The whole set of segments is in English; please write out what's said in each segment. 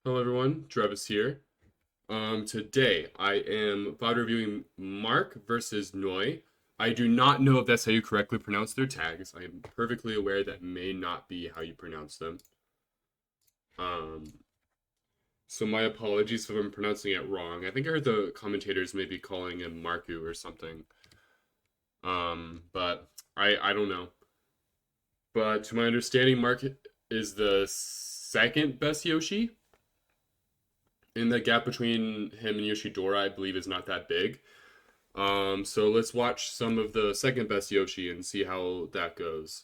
Hello everyone, Travis here. Today I am VOD reviewing Mark versus Noi. I do not know if that's how you correctly pronounce their tags. I am perfectly aware that may not be how you pronounce them. Um, so my apologies if I'm pronouncing it wrong. I think I heard the commentators maybe calling him Marku or something. But I don't know. But to my understanding, Mark is the second best Yoshi. And the gap between him and Yoshidora, I believe, is not that big. So let's watch some of the second best Yoshi and see how that goes.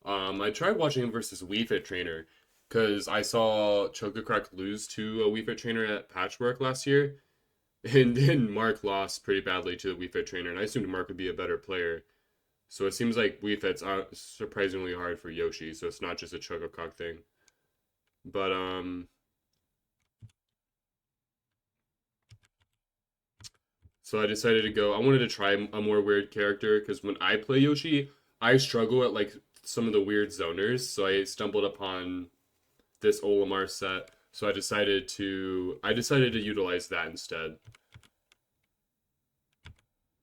I tried watching him versus Wii Fit Trainer because I saw Chococrack lose to a Wii Fit Trainer at Patchwork last year, and then Mark lost pretty badly to the Wii Fit Trainer, and I assumed Mark would be a better player. So it seems like Wii Fit's surprisingly hard for Yoshi, so it's not just a Chococrack thing. But So I decided to go. I wanted to try a more weird character because when I play Yoshi, I struggle at like some of the weird zoners. So I stumbled upon this Olimar set. So I decided to utilize that instead.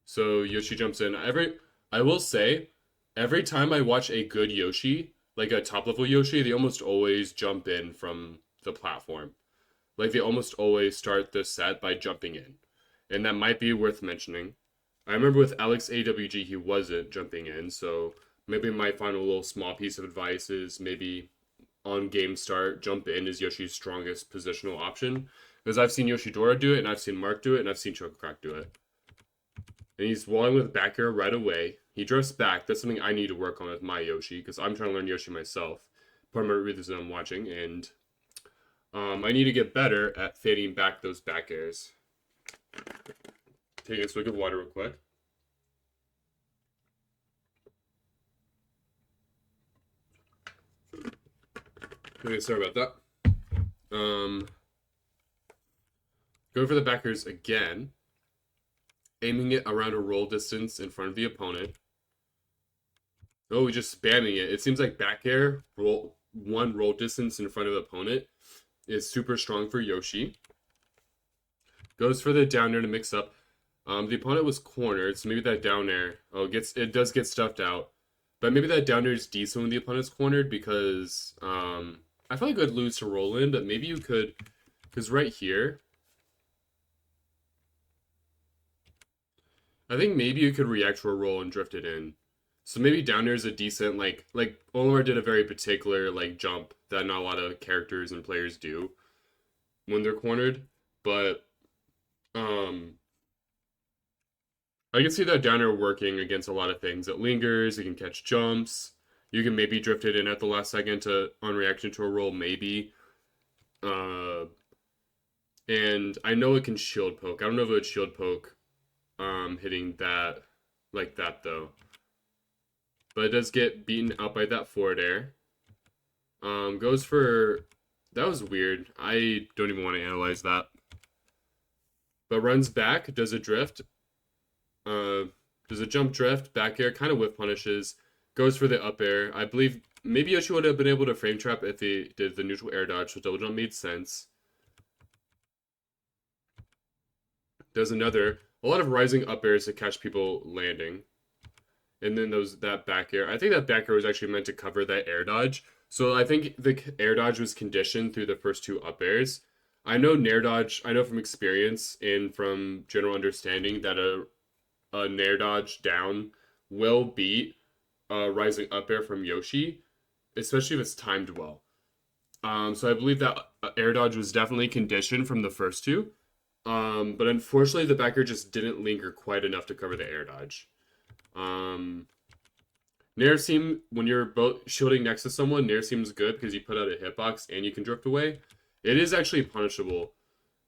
So Yoshi jumps in. I will say, every time I watch a good Yoshi, like a top level Yoshi, they almost always jump in from the platform. Like they almost always start the set by jumping in, and that might be worth mentioning. I remember with Alex AWG, he wasn't jumping in, so maybe my final little small piece of advice is maybe on game start, jump in is Yoshi's strongest positional option. Because I've seen Yoshidora do it, and I've seen Mark do it, and I've seen Chococrack do it. And he's walling with back air right away. He drifts back. That's something I need to work on with my Yoshi, because I'm trying to learn Yoshi myself. Part of my reasons I'm watching, and I need to get better at fading back those back airs. Taking a swig of water real quick. Okay, sorry about that. Go for the backers again, aiming it around a roll distance in front of the opponent. Oh, just spamming it. It seems like back air, one roll distance in front of the opponent is super strong for Yoshi. Goes for the down air to mix up. The opponent was cornered, so maybe that down air. Oh, it does get stuffed out, but maybe that down air is decent when the opponent's cornered because I feel like I'd lose to roll in, but maybe you could, because right here, I think maybe you could react to a roll and drift it in. So maybe down air is a decent like Olimar did a very particular like jump that not a lot of characters and players do when they're cornered, but um I can see that down air working against a lot of things. It lingers, it can catch jumps. You can maybe drift it in at the last second to on reaction to a roll, maybe. Uh, and I know it can shield poke. I don't know if it would shield poke hitting that like that though. But it does get beaten out by that forward air. Goes for that was weird. I don't even want to analyze that. But runs back, does a drift, Uh, does a jump drift, back air, kind of whiff punishes, goes for the up air. I believe maybe Yoshi would have been able to frame trap if he did the neutral air dodge, so double jump made sense. Does a lot of rising up airs to catch people landing. And then that back air. I think that back air was actually meant to cover that air dodge. So I think the air dodge was conditioned through the first two up airs. I know nair dodge, I know from experience and from general understanding that a nair dodge down will beat rising up air from Yoshi, especially if it's timed well. So I believe that air dodge was definitely conditioned from the first two. But unfortunately, the back air just didn't linger quite enough to cover the air dodge. Nair seem when you're both shielding next to someone, Nair seems good because you put out a hitbox and you can drift away. It is actually punishable,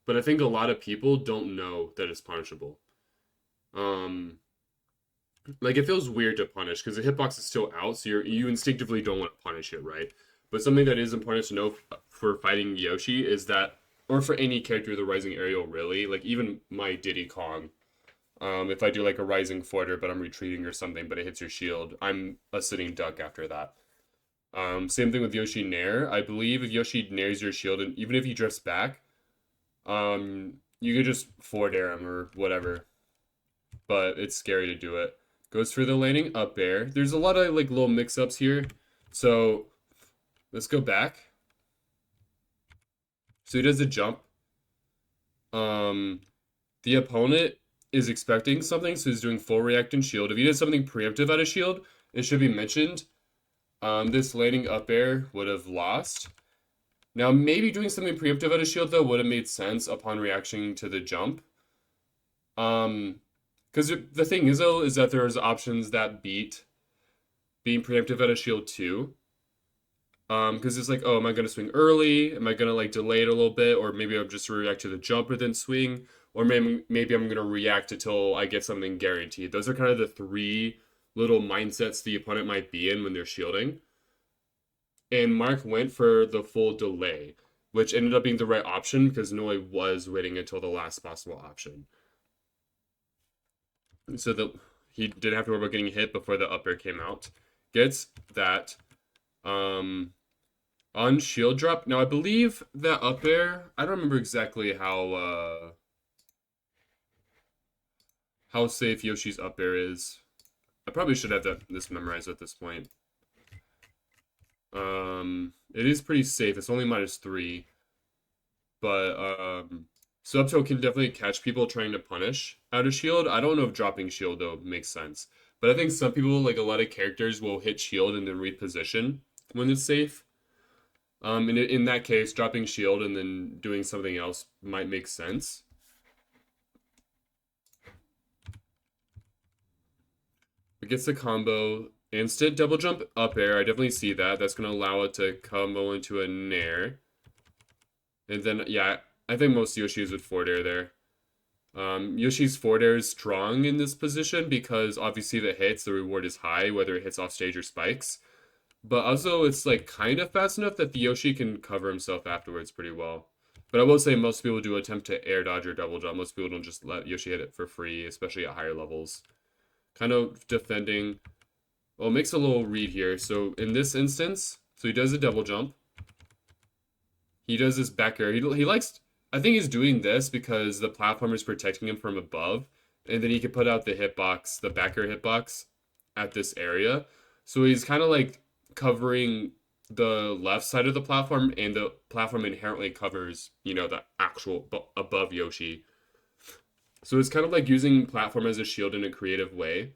but I think a lot of people don't know that it's punishable. Um, like it feels weird to punish because the hitbox is still out, so you instinctively don't want to punish it, right? But something that is important to know for fighting Yoshi is that, or for any character with a rising aerial, really, like even my Diddy Kong, if I do like a rising forwarder but I'm retreating or something, but it hits your shield, I'm a sitting duck after that. Same thing with Yoshi Nair. I believe if Yoshi nairs your shield, and even if he drifts back, you could just forward air him or whatever. But it's scary to do it. Goes for the landing up air. There's a lot of like little mix-ups here. So let's go back. So he does a jump. The opponent is expecting something, so he's doing full react and shield. If he did something preemptive out of shield, it should be mentioned. This landing up air would have lost. Now, maybe doing something preemptive out of shield, though, would have made sense upon reaction to the jump. Because the thing is, though, is that there's options that beat being preemptive out of shield, too. Because it's like, oh, am I going to swing early? Am I going to, like, delay it a little bit? Or maybe I'll just react to the jump and then swing. Or maybe I'm going to react until I get something guaranteed. Those are kind of the three little mindsets the opponent might be in when they're shielding. And Mark went for the full delay, which ended up being the right option because Noi was waiting until the last possible option. So that he didn't have to worry about getting hit before the up air came out. Gets that. On shield drop. Now I believe that up air, I don't remember exactly how safe Yoshi's up air is. I probably should have this memorized at this point. It is pretty safe. It's only -3. But so up tilt can definitely catch people trying to punish out of shield. I don't know if dropping shield though makes sense. But I think some people, like a lot of characters, will hit shield and then reposition when it's safe. In that case, dropping shield and then doing something else might make sense. It gets the combo. Instant double jump up air. I definitely see that. That's going to allow it to combo into a nair. And then, yeah, I think most Yoshis would forward air there. Yoshi's forward air is strong in this position because obviously if it hits, the reward is high, whether it hits off stage or spikes. But also, it's like kind of fast enough that the Yoshi can cover himself afterwards pretty well. But I will say most people do attempt to air dodge or double jump. Most people don't just let Yoshi hit it for free, especially at higher levels. Kind of defending. Well, makes a little read here. So in this instance, so he does a double jump. He does this back air. He likes. I think he's doing this because the platform is protecting him from above, and then he can put out the hitbox, the back air hitbox, at this area. So he's kind of like covering the left side of the platform, and the platform inherently covers, the actual above Yoshi. So it's kind of like using platform as a shield in a creative way.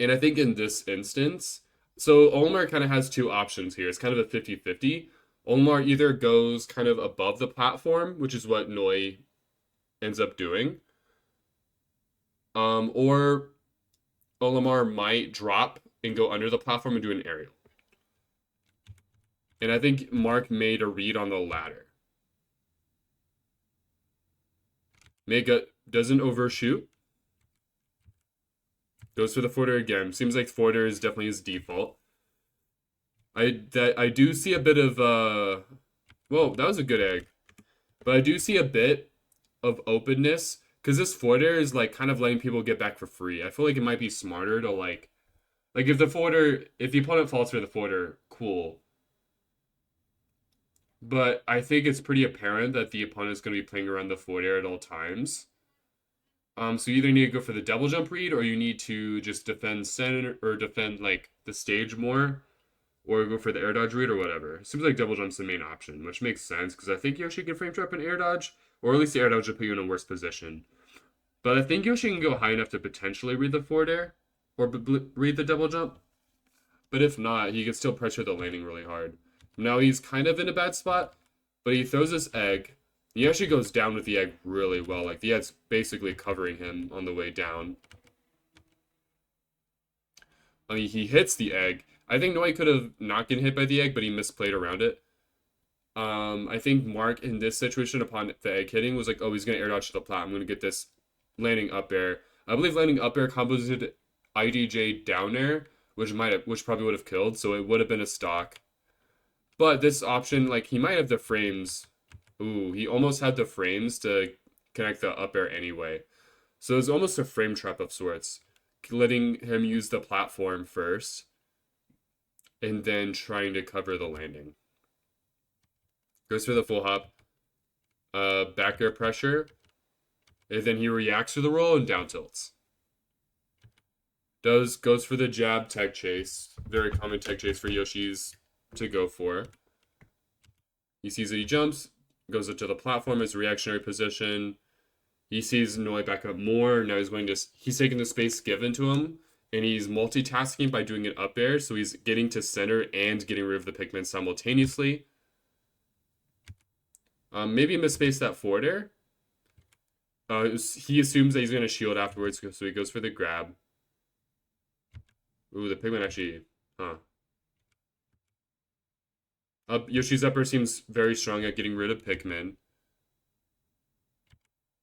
And I think in this instance, so Olimar kind of has two options here. It's kind of a 50-50. Olimar either goes kind of above the platform, which is what Noi ends up doing, or Olimar might drop and go under the platform and do an aerial. And I think Mark made a read on the latter. Mega doesn't overshoot. Goes for the forwarder again. Seems like forwarder is definitely his default. I do see a bit of well, that was a good egg. But I do see a bit of openness because this forwarder is like kind of letting people get back for free. I feel like it might be smarter to like if the opponent falls for the forwarder, cool. But I think it's pretty apparent that the opponent is going to be playing around the forwarder at all times. So you either need to go for the double jump read, or you need to just defend center or defend like the stage more, or go for the air dodge read or whatever. It seems like double jump's the main option, which makes sense because I think Yoshi can frame trap an air dodge, or at least the air dodge will put you in a worse position. But I think Yoshi can go high enough to potentially read the forward air or read the double jump. But if not, he can still pressure the landing really hard. Now he's kind of in a bad spot, but he throws this egg. He actually goes down with the egg really well. Like, the egg's basically covering him on the way down. I mean, he hits the egg. I think Noi could have not been hit by the egg, but he misplayed around it. I think Mark, in this situation, upon the egg hitting, was like, oh, he's going to air dodge to the plat. I'm going to get this landing up air. I believe landing up air combos IDJ down air, which probably would have killed, so it would have been a stock. But this option, like, he might have the frames. Ooh, he almost had the frames to connect the up air anyway. So it's almost a frame trap of sorts, letting him use the platform first. and then trying to cover the landing. Goes for the full hop, back air pressure, and then he reacts to the roll and down tilts. Goes for the jab tech chase, very common tech chase for Yoshi's to go for. He sees that he jumps, goes up to the platform as a reactionary position. He sees Noi back up more. Now he's taking the space given to him, and he's multitasking by doing an up air, so he's getting to center and getting rid of the Pikmin simultaneously. Maybe misspaced that forward air. He assumes that he's going to shield afterwards, so he goes for the grab. Ooh, the Pikmin actually, Yoshi's upper seems very strong at getting rid of Pikmin.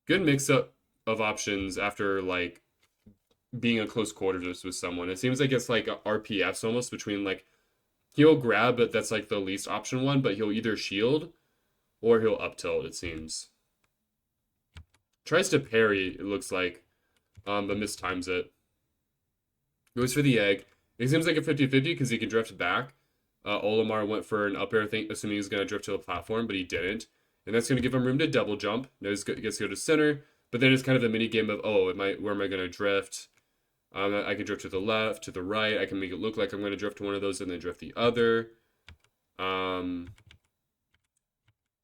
Good mix-up of options after, like, being in close quarters with someone. It seems like it's like RPFs almost between, like, he'll grab, but that's, like, the least option one, but he'll either shield or he'll up tilt, it seems. Tries to parry, it looks like, but mistimes it. Goes for the egg. It seems like a 50-50 because he can drift back. Olimar went for an up air, assuming he was going to drift to the platform, but he didn't. And that's going to give him room to double jump. Now he gets to go to center, but then it's kind of a mini game of, where am I going to drift? I can drift to the left, to the right. I can make it look like I'm going to drift to one of those and then drift the other. The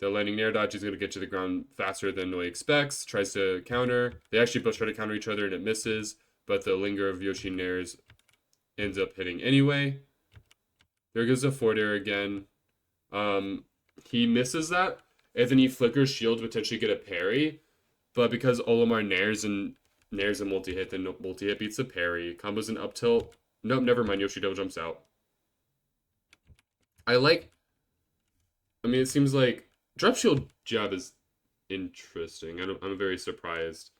landing nair dodge is going to get to the ground faster than Noi expects. Tries to counter. They actually both try to counter each other and it misses, but the linger of Yoshi nairs ends up hitting anyway. There goes the forward air again. He misses that, and then he flickers shield to potentially get a parry. But because Olimar nairs and multi-hit, then multi-hit beats the parry. Combos an up tilt. Nope, never mind. Yoshi double jumps out. It seems like drop shield jab is interesting. I'm very surprised.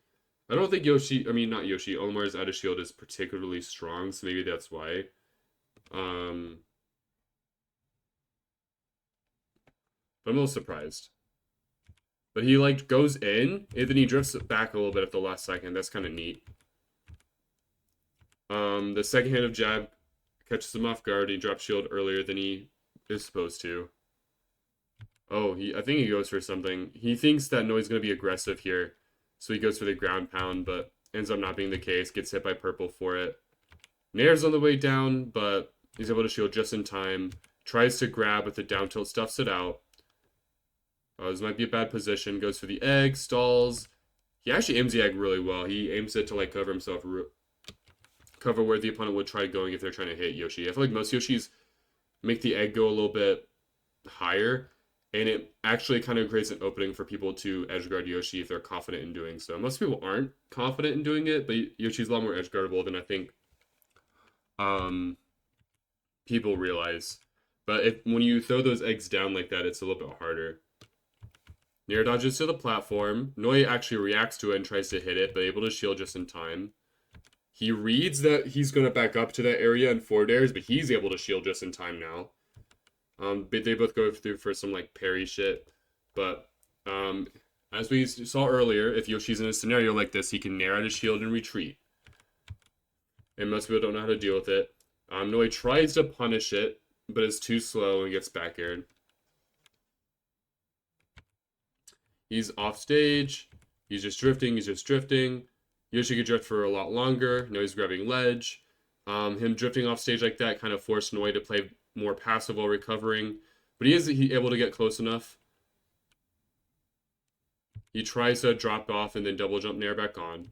I don't think Olimar's out of shield is particularly strong, so maybe that's why. But I'm a little surprised. But he, like, goes in, and then he drifts back a little bit at the last second. That's kind of neat. The second hand of jab catches him off guard. He drops shield earlier than he is supposed to. I think he goes for something. He thinks that Noi's going to be aggressive here, so he goes for the ground pound, but ends up not being the case. Gets hit by purple for it. Nair's on the way down, but he's able to shield just in time. Tries to grab with the down tilt, stuffs it out. This might be a bad position. Goes for the egg, stalls. He actually aims the egg really well. He aims it to, like, cover himself, cover where the opponent would try going if they're trying to hit Yoshi. I feel like most Yoshis make the egg go a little bit higher, and it actually kind of creates an opening for people to edgeguard Yoshi if they're confident in doing so. Most people aren't confident in doing it, but Yoshi's a lot more edgeguardable than I think people realize. But when you throw those eggs down like that, it's a little bit harder. Nair dodges to the platform. Noi actually reacts to it and tries to hit it, but able to shield just in time. He reads that he's going to back up to that area and forward airs, but he's able to shield just in time now. But they both go through for some, like, parry shit. But as we saw earlier, if Yoshi's in a scenario like this, he can nair out his shield and retreat. And most people don't know how to deal with it. Noi tries to punish it, but is too slow and gets back aired. He's off stage. He's just drifting. Yoshi could drift for a lot longer. Now he's grabbing ledge. Him drifting off stage like that kind of forced Noi to play more passive while recovering. But he is able to get close enough. He tries to drop off and then double jump nair back on.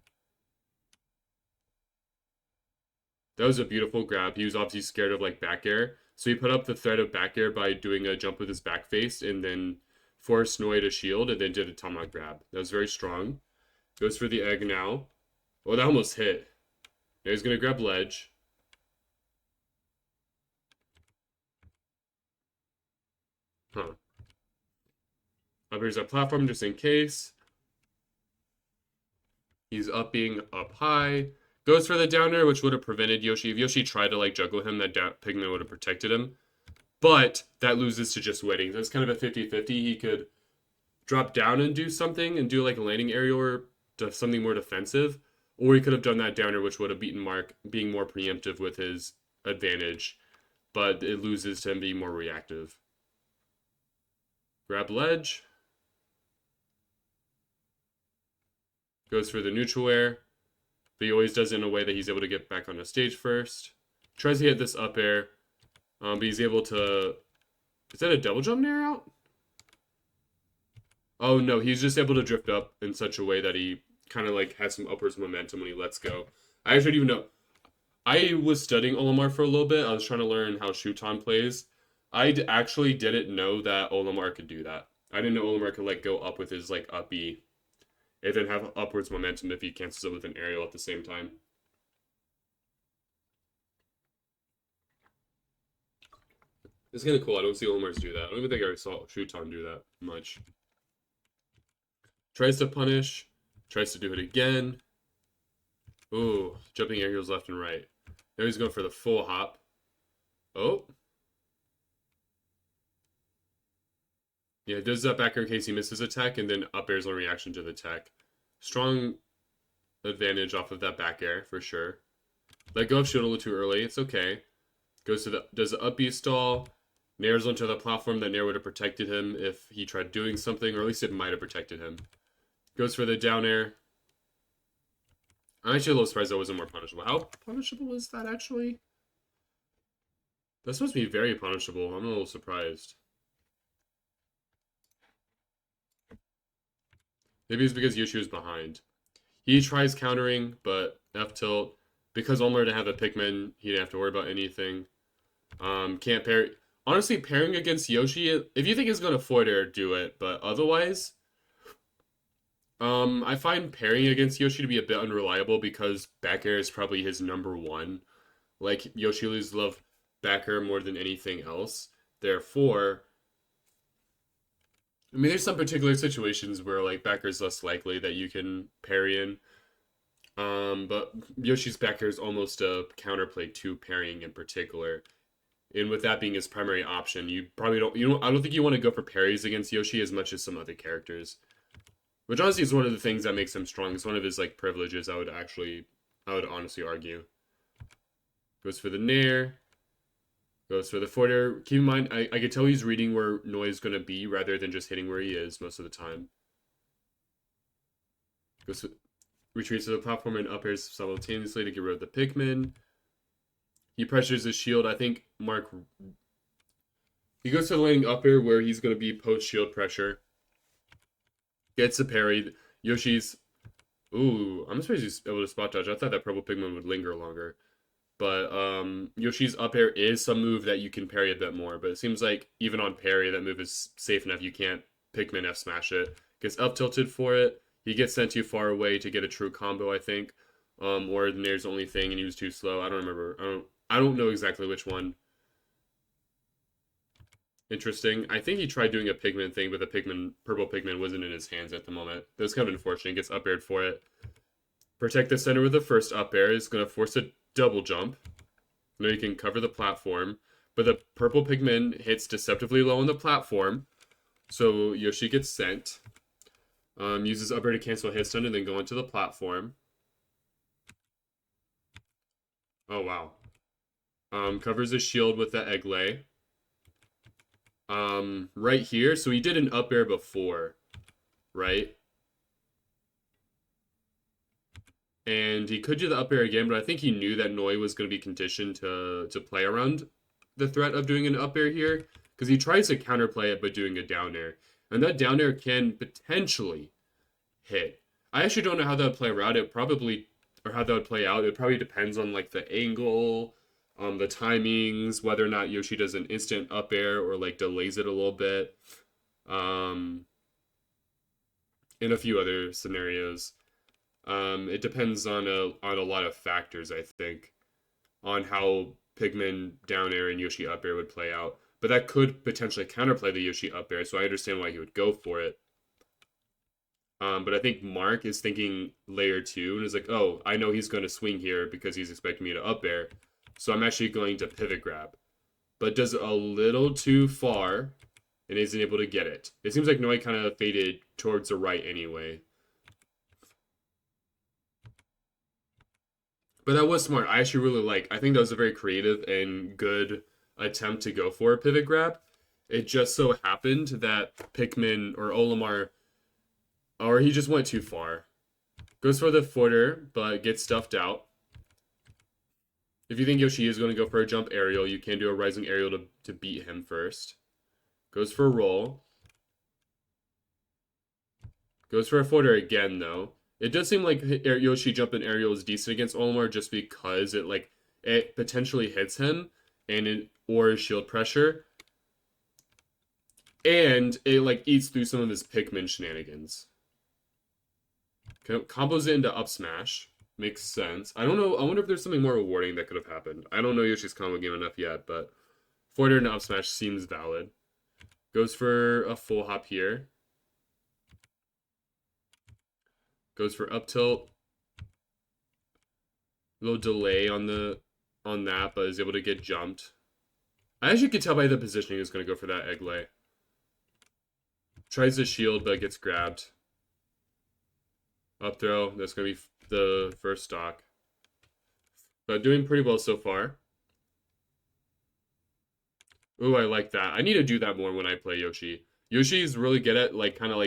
That was a beautiful grab. He was obviously scared of, like, back air. So he put up the threat of back air by doing a jump with his back face and then forced Noi to shield and then did a tomahawk grab. That was very strong. Goes for the egg now. Oh, that almost hit. Now he's going to grab ledge. Up here's a platform just in case. He's being up high. Goes for the down air, which would have prevented Yoshi. If Yoshi tried to, like, juggle him, that Pigman would have protected him. But that loses to just waiting. That's kind of a 50-50. He could drop down and do something and do, like, a landing area or something more defensive. Or he could have done that down air, which would have beaten Mark, being more preemptive with his advantage. but it loses to him being more reactive. Grab ledge. Goes for the neutral air, but he always does it in a way that he's able to get back on the stage first. Tries to hit this up air, but he's able to... Is that a double jump nair out? Oh no, he's just able to drift up in such a way that he kind of like has some upwards momentum when he lets go. I actually don't even know. I was studying Olimar for a little bit. I was trying to learn how Shuton plays. Actually didn't know that Olimar could do that. I didn't know Olimar could like go up with his like up B and then have upwards momentum if he cancels it with an aerial at the same time. It's kind of cool. I don't see Olimars do that. I don't even think I saw Shuton do that much. Tries to punish. Tries to do it again. Ooh, jumping aerials left and right. Now he's going for the full hop. Oh. Yeah, does that back air in case he misses a tech, and then up airs on reaction to the tech. Strong advantage off of that back air, for sure. Let go of shield a little too early. It's okay. Goes to the... Does the up B stall. Nairs onto the platform. That nair would have protected him if he tried doing something, or at least it might have protected him. Goes for the down air. I'm actually a little surprised that wasn't more punishable. How punishable is that, actually? That's supposed to be very punishable. I'm a little surprised. Maybe it's because Yoshi was behind. He tries countering, but F tilt. Because Olimar didn't have a Pikmin, he didn't have to worry about anything. Can't pair... Honestly, pairing against Yoshi, if you think he's going to forward air, do it. But otherwise... I find pairing against Yoshi to be a bit unreliable because back air is probably his number one. Like, Yoshi-Lus love back air more than anything else. Therefore, I mean, there's some particular situations where, like, back air is less likely that you can parry in. But Yoshi's back air is almost a counterplay to parrying in particular. And with that being his primary option, you probably I don't think you want to go for parries against Yoshi as much as some other characters. Which honestly is one of the things that makes him strong. It's one of his like privileges, I would honestly argue. Goes for the nair. Goes for the forward air. Keep in mind, I can tell he's reading where Noi is going to be rather than just hitting where he is most of the time. Retreats to the platform and up airs simultaneously to get rid of the Pikmin. He pressures his shield. I think Mark... He goes to the landing up air where he's going to be post-shield pressure. Gets a parry. Yoshi's... Ooh, I'm surprised he's able to spot dodge. I thought that purple Pikmin would linger longer. But Yoshi's up air is some move that you can parry a bit more. But it seems like even on parry, that move is safe enough. You can't Pikmin F smash it. Gets up tilted for it. He gets sent too far away to get a true combo, I think. Or the nair's the only thing and he was too slow. I don't remember. I don't know exactly which one. Interesting. I think he tried doing a Pikmin thing, but the purple Pikmin wasn't in his hands at the moment. That was kind of unfortunate. He gets up aired for it. Protect the center with the first up air. Is going to force a double jump. Now you can cover the platform. But the purple Pikmin hits deceptively low on the platform. So Yoshi gets sent. Uses up air to cancel hit stun and then go onto the platform. Oh, wow. Covers his shield with the egg lay. Right here. So he did an up air before, right? And he could do the up air again, but I think he knew that Noi was going to be conditioned to play around the threat of doing an up air here. Because he tries to counterplay it by doing a down air. And that down air can potentially hit. I actually don't know how that would play around. How that would play out. It probably depends on like the angle, the timings, whether or not Yoshi does an instant up air or like delays it a little bit. In a few other scenarios. It depends on a lot of factors, I think, on how Pikmin down air and Yoshi up air would play out. But that could potentially counterplay the Yoshi up air, so I understand why he would go for it. But I think Mark is thinking layer 2 and is like, oh, I know he's going to swing here because he's expecting me to up air. So I'm actually going to pivot grab. But does it a little too far and isn't able to get it. It seems like Noi kind of faded towards the right anyway. But that was smart. I actually really I think that was a very creative and good attempt to go for a pivot grab. It just so happened that Pikmin or Olimar, or he just went too far. Goes for the footer, but gets stuffed out. If you think Yoshi is going to go for a jump aerial, you can do a rising aerial to beat him first. Goes for a roll. Goes for a footer again, though. It does seem like Yoshi jumping aerial is decent against Olimar just because it potentially hits him or shield pressure. And it eats through some of his Pikmin shenanigans. Combos it into up smash. Makes sense. I don't know. I wonder if there's something more rewarding that could have happened. I don't know Yoshi's combo game enough yet, but forward into up smash seems valid. Goes for a full hop here. Goes for up tilt. A little delay on that, but is able to get jumped. I actually could tell by the positioning he's going to go for that egg lay. Tries to shield, but gets grabbed. Up throw. That's going to be the first stock. But doing pretty well so far. Ooh, I like that. I need to do that more when I play Yoshi. Yoshi's really good at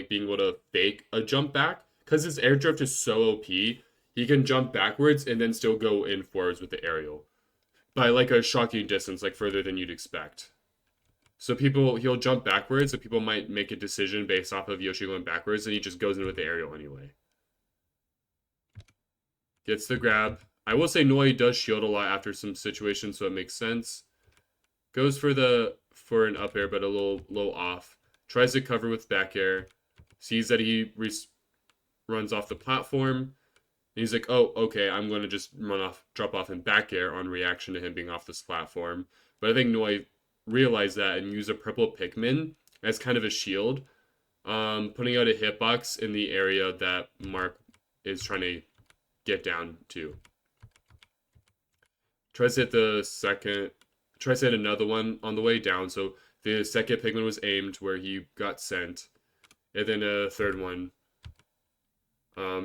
being able to fake a jump back. Because his air drift is so OP, he can jump backwards and then still go in forwards with the aerial. By a shocking distance, further than you'd expect. So he'll jump backwards, so people might make a decision based off of Yoshi going backwards, and he just goes in with the aerial anyway. Gets the grab. I will say Noi does shield a lot after some situations, so it makes sense. Goes for an up air, but a little low off. Tries to cover with back air. Sees that he runs off the platform. And he's like, oh, okay, I'm going to just drop off in back air on reaction to him being off this platform. But I think Noi realized that and used a purple Pikmin as kind of a shield, putting out a hitbox in the area that Mark is trying to get down to. Tries to hit another one on the way down, so the second Pikmin was aimed where he got sent. And then a third one.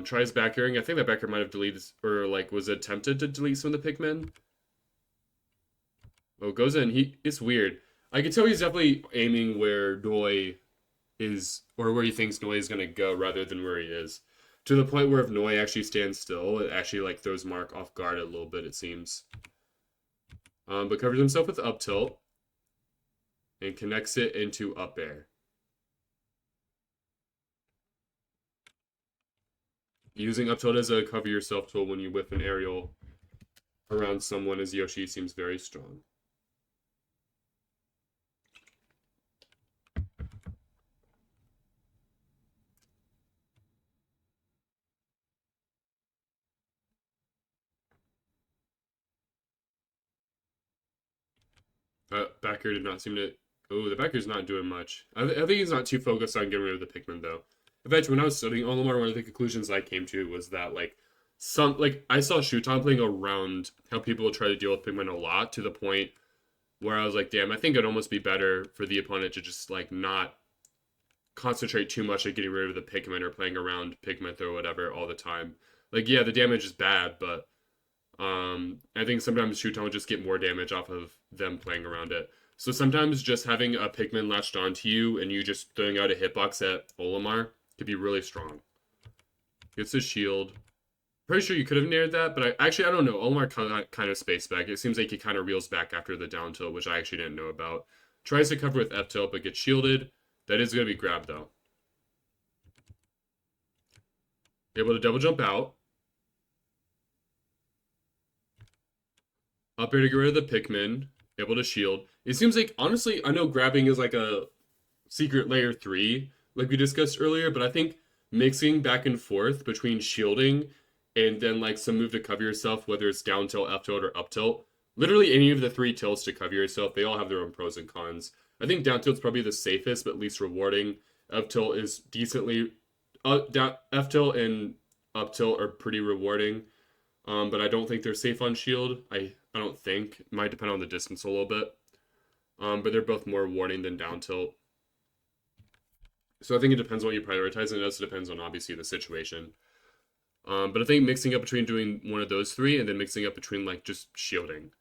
Tries back airing. I think that back air might have deleted, or was attempted to delete some of the Pikmin. Oh, goes in. It's weird. I can tell he's definitely aiming where Noi is, or where he thinks Noi is going to go rather than where he is. To the point where if Noi actually stands still, it actually throws Mark off guard a little bit, it seems. But covers himself with up tilt and connects it into up air. Using up tilt as a cover yourself tool when you whip an aerial around someone as Yoshi seems very strong. Back air did not seem to... Oh, the back air's not doing much. I think he's not too focused on getting rid of the Pikmin, though. In fact, when I was studying Olimar, one of the conclusions I came to was that, I saw Shuton playing around how people try to deal with Pikmin a lot, to the point where I was like, damn, I think it'd almost be better for the opponent to just, not concentrate too much on getting rid of the Pikmin or playing around Pikmin or whatever all the time. Yeah, the damage is bad, but I think sometimes Shuton will just get more damage off of them playing around it. So sometimes just having a Pikmin latched onto you and you just throwing out a hitbox at Olimar could be really strong. Gets his shield. Pretty sure you could have nared that, but I don't know. Olimar kind of spaced back. It seems like he kind of reels back after the down tilt, which I actually didn't know about. Tries to cover with F tilt, but gets shielded. That is going to be grabbed, though. Able to double jump out. Up here to get rid of the Pikmin. Able to shield. It seems like, honestly, I know grabbing is a secret layer 3, like we discussed earlier, but I think mixing back and forth between shielding and then some move to cover yourself, whether it's down tilt, F tilt, or up tilt, literally any of the 3 tilts to cover yourself, they all have their own pros and cons. I think down tilt's probably the safest but least rewarding. F tilt is decently... F tilt and up tilt are pretty rewarding, but I don't think they're safe on shield. I don't think. It might depend on the distance a little bit. But they're both more rewarding than down tilt. So I think it depends on what you prioritize, and it also depends on, obviously, the situation. But I think mixing up between doing one of those 3 and then mixing up between, just shielding.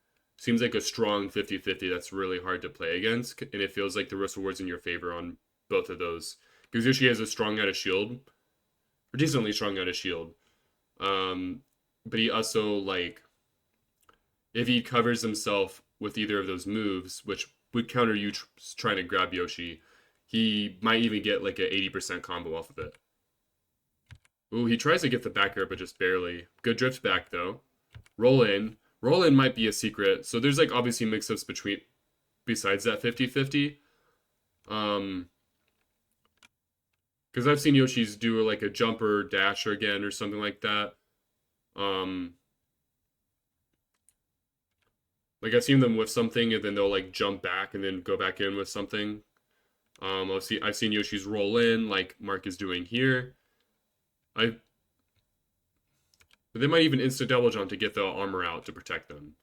seems like a strong 50-50 that's really hard to play against, and it feels like the risk rewards in your favor on both of those. Because Yoshi has a strong out of shield, or decently strong out of shield. Um, but he also, like, if he covers himself with either of those moves, which would counter you trying to grab Yoshi, he might even get like a 80% combo off of it. Ooh, he tries to get the back air, but just barely. Good drift back, though. Roll in. Roll in might be a secret. So there's like obviously mix-ups between, besides that 50-50. Because I've seen Yoshi's do like a jumper dasher again or something like that. Like I've seen them with something and then they'll like jump back and then go back in with something. I've seen Yoshi's roll in like Mark is doing here. But they might even instant double jump to get the armor out to protect them.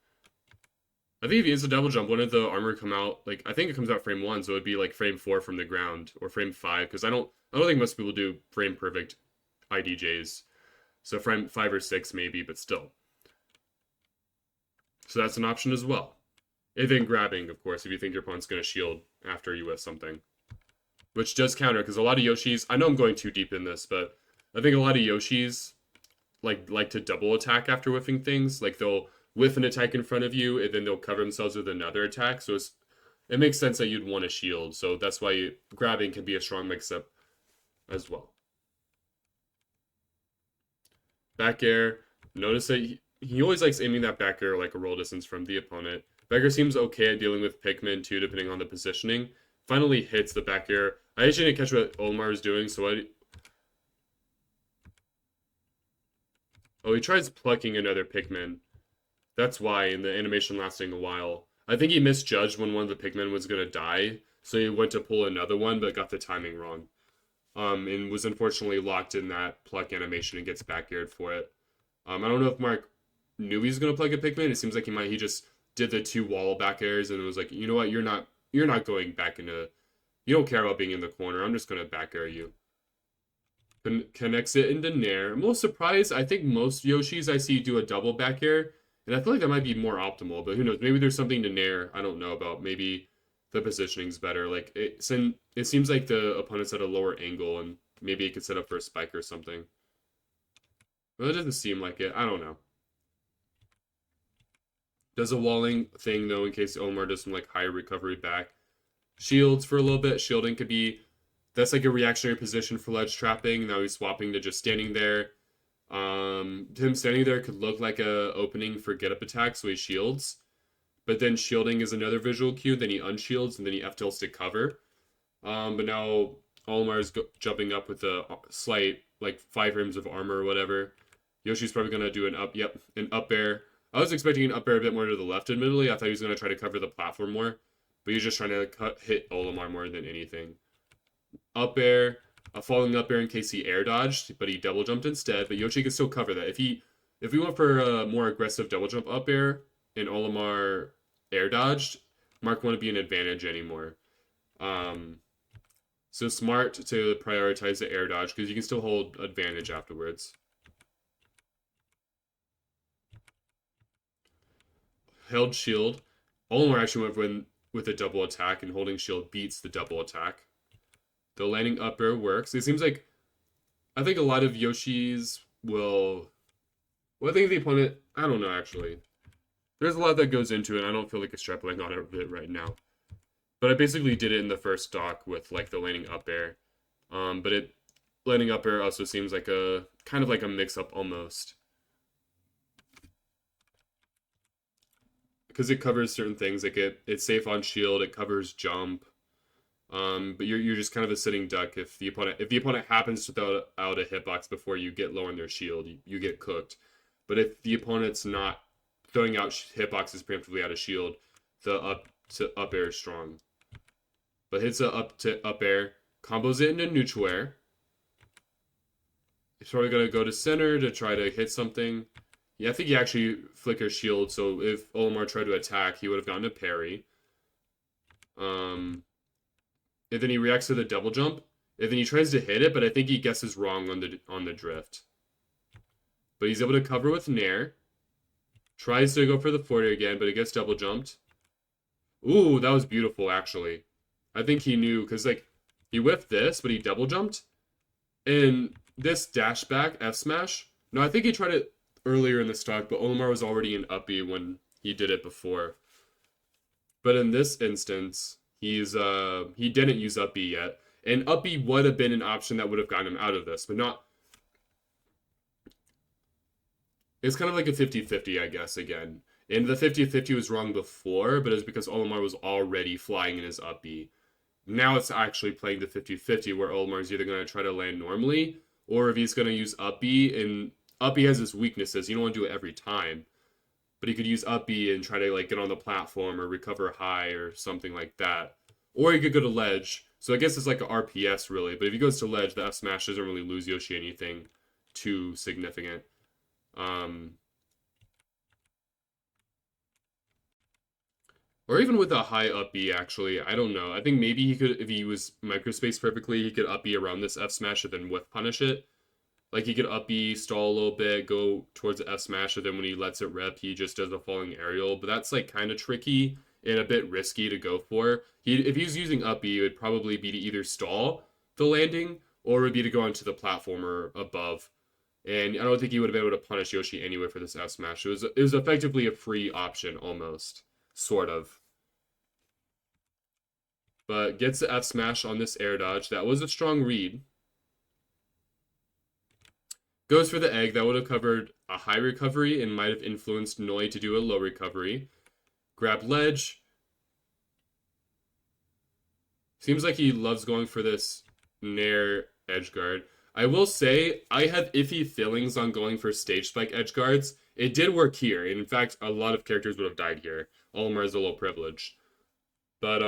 I think if you instant double jump, wouldn't the armor come out? Like I think it comes out frame 1, so it'd be like frame 4 from the ground or frame 5 because I don't think most people do frame perfect IDJs. So frame 5 or 6 maybe, but still. So that's an option as well. And then grabbing, of course, if you think your opponent's going to shield after you with something. Which does counter, because a lot of Yoshis... I know I'm going too deep in this, but I think a lot of Yoshis like to double attack after whiffing things. Like, they'll whiff an attack in front of you, and then they'll cover themselves with another attack. So it makes sense that you'd want a shield. So that's why grabbing can be a strong mix-up as well. Back air. Notice that he always likes aiming that back air like a roll distance from the opponent. Back air seems okay at dealing with Pikmin too, depending on the positioning. Finally hits the back air. I actually didn't catch what Olimar was doing, so Oh, he tries plucking another Pikmin. That's why, and the animation lasting a while. I think he misjudged when one of the Pikmin was going to die, so he went to pull another one, but got the timing wrong. And was unfortunately locked in that pluck animation and gets back aired for it. I don't know if Mark knew he was going to pluck a Pikmin. It seems like he just did the 2 wall back airs and was like, you know what, you're not going back into... You don't care about being in the corner. I'm just going to back air you. Connects it into Nair. I'm a little surprised. I think most Yoshis I see do a double back air. And I feel like that might be more optimal. But who knows? Maybe there's something to Nair I don't know about. Maybe the positioning's better. Like it seems like the opponent's at a lower angle. And maybe it could set up for a spike or something. Well, it doesn't seem like it. I don't know. Does a walling thing, though, in case Omar does some like high recovery back. Shields for a little bit. Shielding could be... That's like a reactionary position for ledge trapping. Now he's swapping to just standing there. Him standing there could look like a opening for get up attack, so he shields. But then shielding is another visual cue. Then he unshields, and then he F-tilts to cover. But now Olimar's jumping up with a slight, like 5 frames of armor or whatever. Yoshi's probably going to do an up air. I was expecting an up air a bit more to the left, admittedly. I thought he was going to try to cover the platform more. But he's just trying to hit Olimar more than anything. Up air, a falling up air in case he air dodged, but he double jumped instead. But Yoshi can still cover that. If we went for a more aggressive double jump up air and Olimar air dodged, Mark wouldn't be an advantage anymore. So smart to prioritize the air dodge because you can still hold advantage afterwards. Held shield. Olimar actually went with a double attack, and holding shield beats the double attack. The landing up air works. It seems like... I think a lot of Yoshis will... Well, I think the opponent... I don't know, actually. There's a lot that goes into it, and I don't feel like extrapolating on it right now. But I basically did it in the first stock with, like, the landing up air. But landing up air also seems like a... kind of like a mix-up, almost. Because it covers certain things. Like, it's safe on shield, it covers jump. But you're just kind of a sitting duck if the opponent happens to throw out a hitbox before you get low on their shield, you get cooked. But if the opponent's not throwing out hitboxes preemptively out of shield, the up air is strong. But hits a up air, combos it into neutral air. He's probably gonna go to center to try to hit something. Yeah, I think he actually flickers shield, so if Olimar tried to attack, he would have gotten a parry. And then he reacts to the double jump. And then he tries to hit it, but I think he guesses wrong on the drift. But he's able to cover with Nair. Tries to go for the 40 again, but it gets double jumped. Ooh, that was beautiful, actually. I think he knew, because, like, he whiffed this, but he double jumped. And this dash back F smash, no, I think he tried it earlier in the stock, but Olimar was already in up B when he did it before. But in this instance, he didn't use up B yet. And up B would have been an option that would have gotten him out of this, but not. It's kind of like a 50-50, I guess, again. And the 50-50 was wrong before, but it's because Olimar was already flying in his up B. Now it's actually playing the 50-50 where Olimar is either going to try to land normally, or if he's going to use up B, and up B has its weaknesses. You don't want to do it every time. But he could use up B and try to like get on the platform or recover high or something like that. Or he could go to ledge. So I guess it's like a RPS really. But if he goes to ledge, the F smash doesn't really lose Yoshi anything too significant. Or even with a high up B, actually, I don't know. I think maybe he could, if he was microspaced perfectly, he could up B around this F smash and then whiff punish it. Like he could up B, stall a little bit, go towards the F smash, and then when he lets it rip, he just does a falling aerial. But that's like kind of tricky and a bit risky to go for. If he's using up B, it would probably be to either stall the landing or it would be to go onto the platformer above. And I don't think he would have been able to punish Yoshi anyway for this F smash. It was effectively a free option almost, sort of. But gets the F smash on this air dodge. That was a strong read. Goes for the egg. That would have covered a high recovery and might have influenced Noi to do a low recovery. Grab ledge. Seems like he loves going for this Nair edge guard. I will say, I had iffy feelings on going for stage spike edge guards. It did work here. In fact, a lot of characters would have died here. Olimar is a little privileged. But,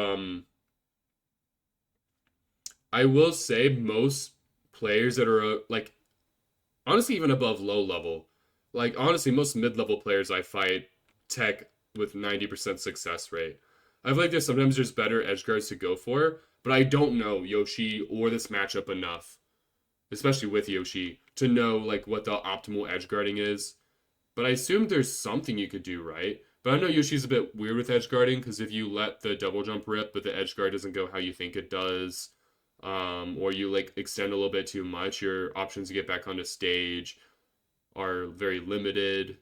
I will say most players that are, like, honestly, even above low level. Like, honestly, most mid-level players I fight tech with 90% success rate. I feel like sometimes there's better edge guards to go for, but I don't know Yoshi or this matchup enough, especially with Yoshi, to know, like, what the optimal edge guarding is. But I assume there's something you could do, right? But I know Yoshi's a bit weird with edge guarding, because if you let the double jump rip, but the edge guard doesn't go how you think it does, or you like extend a little bit too much, your options to get back onto stage are very limited.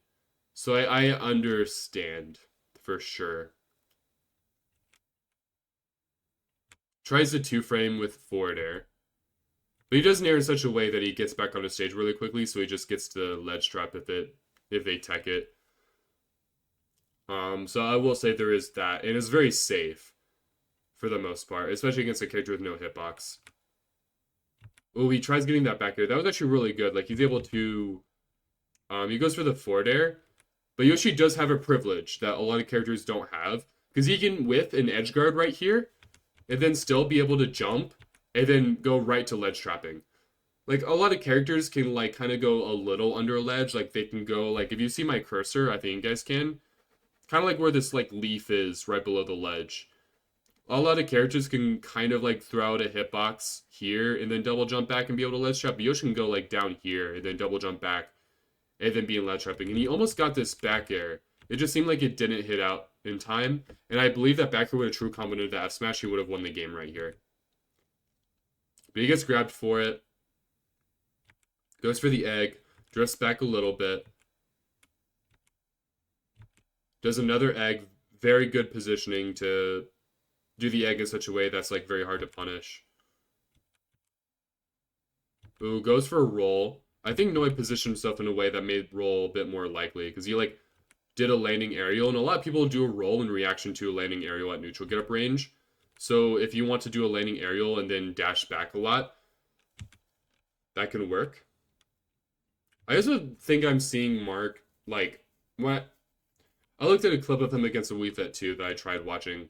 So I understand for sure. Tries to two frame with forward air, but he does Nair in such a way that he gets back onto stage really quickly, so he just gets the ledge trap if they tech it. So I will say there is that, and it's very safe for the most part, especially against a character with no hitbox. Oh, he tries getting that back air. That was actually really good. Like, he's able to... he goes for the forward air. But Yoshi does have a privilege that a lot of characters don't have. Because he can whiff an edge guard right here, and then still be able to jump, and then go right to ledge trapping. Like, a lot of characters can, like, kind of go a little under a ledge. Like, they can go, like, if you see my cursor, I think you guys can. Kind of like where this, like, leaf is right below the ledge. A lot of characters can kind of like throw out a hitbox here and then double jump back and be able to ledge trap. But Yoshi can go like down here and then double jump back and then be in ledge trapping. And he almost got this back air. It just seemed like it didn't hit out in time. And I believe that back air with a true combo into the F smash, he would have won the game right here. But he gets grabbed for it. Goes for the egg. Drifts back a little bit. Does another egg. Very good positioning to do the egg in such a way that's like very hard to punish. Ooh, goes for a roll. I think Noi positioned himself in a way that made roll a bit more likely, because he like did a landing aerial, and a lot of people do a roll in reaction to a landing aerial at neutral get up range. So if you want to do a landing aerial and then dash back a lot, that can work. I also think I'm seeing Mark, like, what? I looked at a clip of him against a Wii Fit too that I tried watching.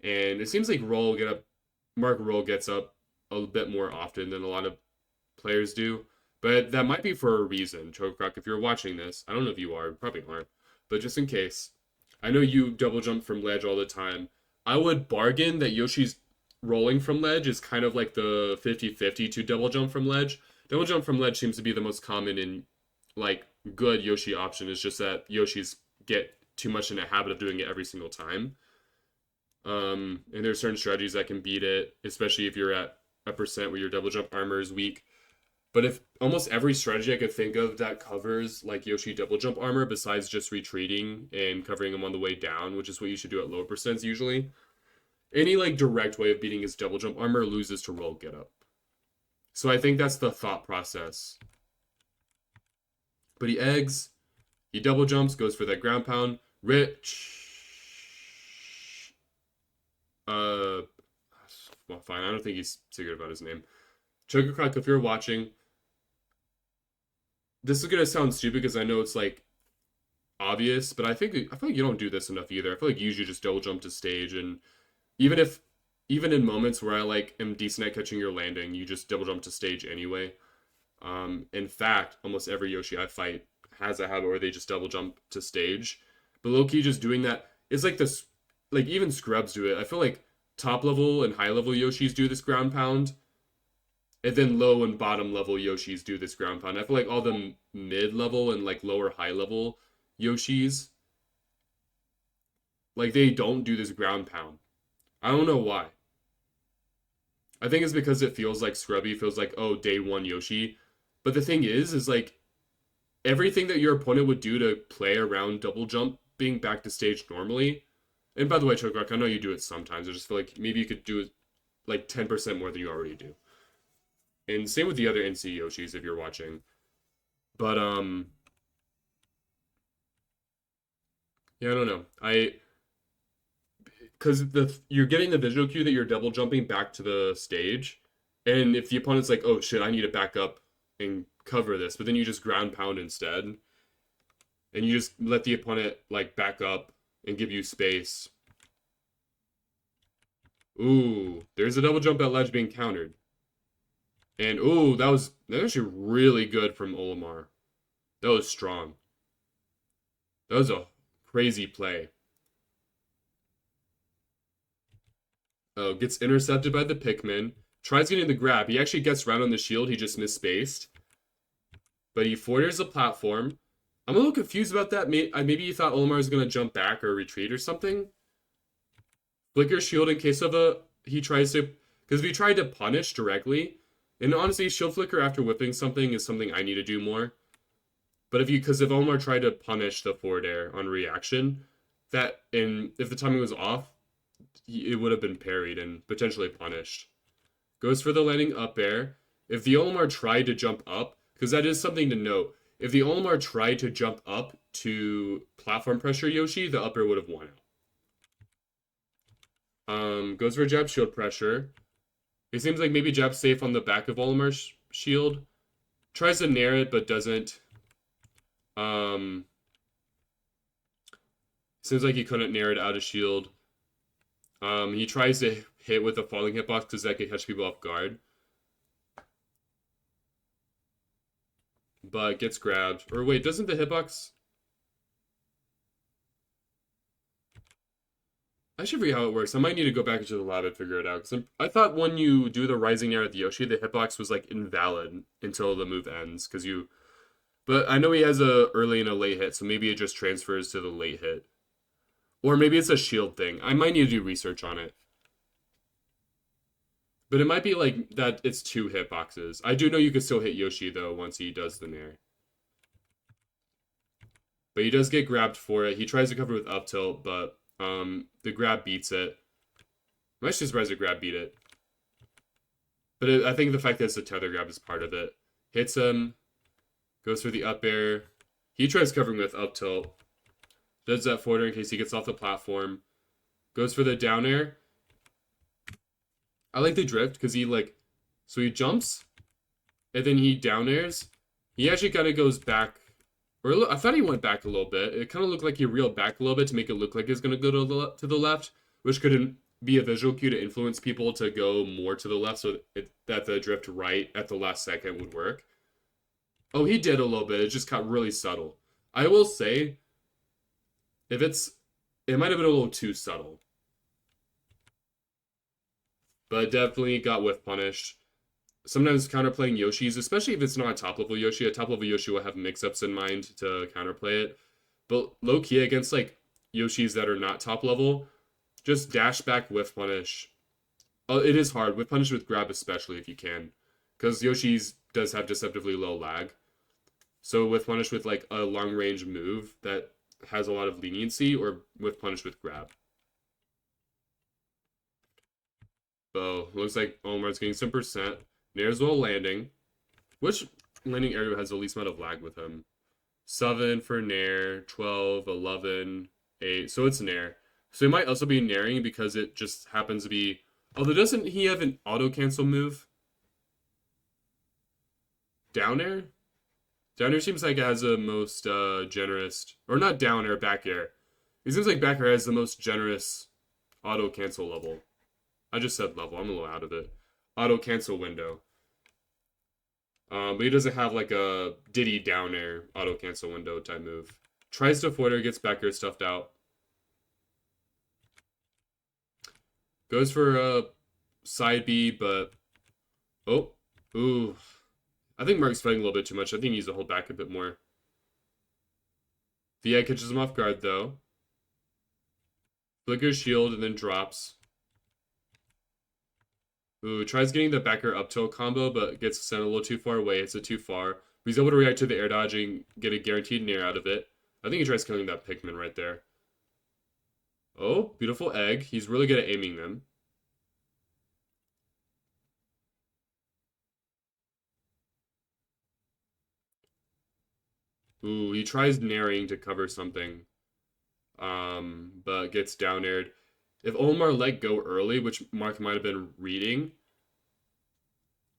And it seems like Mark Roll gets up a bit more often than a lot of players do. But that might be for a reason, Chokrock. If you're watching this, I don't know if you are, probably aren't. But just in case, I know you double jump from ledge all the time. I would bargain that Yoshi's rolling from ledge is kind of like the 50-50 to double jump from ledge. Double jump from ledge seems to be the most common in like good Yoshi option. It's just that Yoshis get too much in a habit of doing it every single time. And there's certain strategies that can beat it, especially if you're at a percent where your double jump armor is weak. But if almost every strategy I could think of that covers like Yoshi double jump armor, besides just retreating and covering him on the way down, which is what you should do at lower percents usually, any like direct way of beating his double jump armor loses to roll get up. So I think that's the thought process. But he eggs, he double jumps, goes for that ground pound. Rich. Well, fine. I don't think he's secret about his name. Chugacroc, if you're watching, this is gonna sound stupid because I know it's like obvious, but I feel like you don't do this enough either. I feel like you usually just double jump to stage, and even in moments where I like am decent at catching your landing, you just double jump to stage anyway. In fact, almost every Yoshi I fight has a habit where they just double jump to stage. But low-key just doing that, it's like this, like even scrubs do it. I feel like top level and high level Yoshis do this ground pound. And then low and bottom level Yoshis do this ground pound. I feel like all the mid level and like lower high level Yoshis, like they don't do this ground pound. I don't know why. I think it's because it feels like scrubby, feels like, oh, day one Yoshi. But the thing is like everything that your opponent would do to play around double jump being back to stage normally. And by the way, Chokrock, I know you do it sometimes. I just feel like maybe you could do it like 10% more than you already do. And same with the other NC Yoshis if you're watching. But yeah, I don't know. Because you're getting the visual cue that you're double jumping back to the stage, and if the opponent's like, oh shit, I need to back up and cover this, but then you just ground pound instead, and you just let the opponent like back up and give you space. Ooh, there's a double jump at ledge being countered. And ooh, that was actually really good from Olimar. That was strong. That was a crazy play. Oh, gets intercepted by the Pikmin. Tries getting the grab. He actually gets around on the shield. He just misspaced. But he forwards the platform. I'm a little confused about that. Maybe you thought Olimar was going to jump back or retreat or something. Flicker shield in case of he tries to... Because if he tried to punish directly... And honestly, shield flicker after whipping something is something I need to do more. But if Olimar tried to punish the forward air on reaction, if the timing was off, it would have been parried and potentially punished. Goes for the landing up air. If the Olimar tried to jump up, because that is something to note, if the Olimar tried to jump up to platform pressure Yoshi, the up air would have won out. Goes for jab shield pressure. It seems like maybe jab's safe on the back of Olimar's shield. Tries to nair it, but doesn't. Seems like he couldn't nair it out of shield. He tries to hit with a falling hitbox because that could catch people off guard. But gets grabbed. Or wait, doesn't the hitbox... I should forget how it works. I might need to go back into the lab and figure it out. Because I thought when you do the rising air at the Yoshi, the hitbox was like invalid until the move ends. But I know he has a early and a late hit, so maybe it just transfers to the late hit. Or maybe it's a shield thing. I might need to do research on it. But it might be like that it's 2 hitboxes. I do know you can still hit Yoshi though once he does the nair. But he does get grabbed for it. He tries to cover with up tilt, but the grab beats it. I'm actually surprised the grab beat it. But I think the fact that it's a tether grab is part of it. Hits him. Goes for the up air. He tries covering with up tilt. Does that forward air in case he gets off the platform. Goes for the down air. I like the drift because so he jumps. And then he down airs. He actually kind of goes back. Or I thought he went back a little bit. It kind of looked like he reeled back a little bit to make it look like he's going to go to the left, which could be a visual cue to influence people to go more to the left so that the drift right at the last second would work. Oh, he did a little bit. It just got really subtle. I will say, it might have been a little too subtle. But definitely got whiff punished. sometimes counterplaying Yoshis, especially if it's not a top level Yoshi. A top level Yoshi will have mix-ups in mind to counterplay it. But low key against like Yoshis that are not top level, just dash back whiff punish. It is hard. Whiff punish with grab especially if you can. Because Yoshi's does have deceptively low lag. So whiff punish with like a long range move that has a lot of leniency, or whiff punish with grab. So looks like Omar's getting some percent. Nair's well landing. Which landing area has the least amount of lag with him? 7 for Nair, 12, 11, 8. So it's Nair. So he might also be Nairing because it just happens to be. Although doesn't he have an auto cancel move? Down air? Down air seems like it has the most generous, or not down air, back air. It seems like back air has the most generous auto cancel level. I just said level. I'm a little out of it. Auto cancel window. But he doesn't have like a Diddy down air auto cancel window type move. Tries to foiler, gets back air stuffed out. Goes for a side B, but oh, ooh. I think Mark's fighting a little bit too much. I think he needs to hold back a bit more. VI catches him off guard though. Flickers shield and then drops. Ooh, tries getting the backer up tilt combo, but gets sent a little too far away. It's too far. But he's able to react to the air dodge and get a guaranteed nair out of it. I think he tries killing that Pikmin right there. Oh, beautiful egg. He's really good at aiming them. Ooh, he tries nairing to cover something. But gets down aired. If Omar let go early, which Mark might have been reading,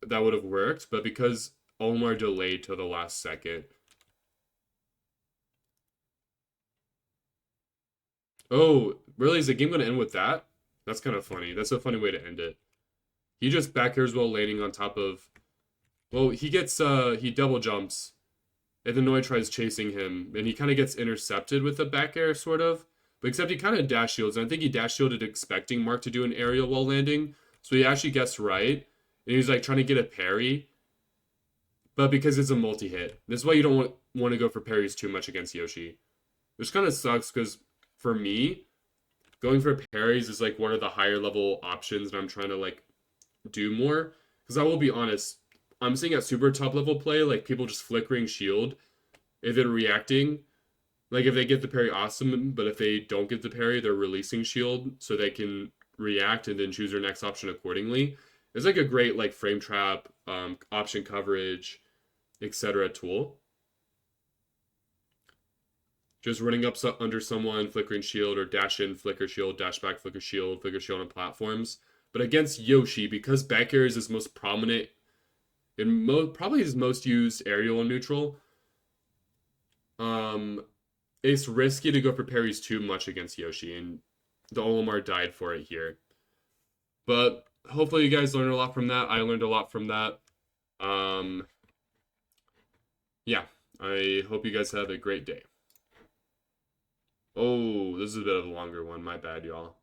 that would have worked. But because Omar delayed till the last second. Oh, really? Is the game going to end with that? That's kind of funny. That's a funny way to end it. He just back airs while landing on top of. Well, he gets he double jumps, and then Noi tries chasing him, and he kind of gets intercepted with a back air, sort of. But except he kind of dash shields, and I think he dash shielded expecting Mark to do an aerial while landing, so he actually gets right, and he's like trying to get a parry, but because it's a multi-hit, this is why you don't want to go for parries too much against Yoshi, which kind of sucks because for me, going for parries is like one of the higher level options, and I'm trying to like do more. Because I will be honest, I'm seeing at super top level play, like people just flickering shield, if they're reacting, like if they get the parry, awesome. But if they don't get the parry, they're releasing shield so they can react and then choose their next option accordingly. It's like a great like frame trap, option coverage, etc. tool. Just running up under someone, flickering shield, or dash in, flicker shield, dash back, flicker shield on platforms. But against Yoshi, because back air is his most prominent and probably his most used aerial and neutral, it's risky to go for parries too much against Yoshi, and the Olimar died for it here. But hopefully you guys learned a lot from that. I learned a lot from that. Yeah, I hope you guys have a great day. Oh, this is a bit of a longer one. My bad, y'all.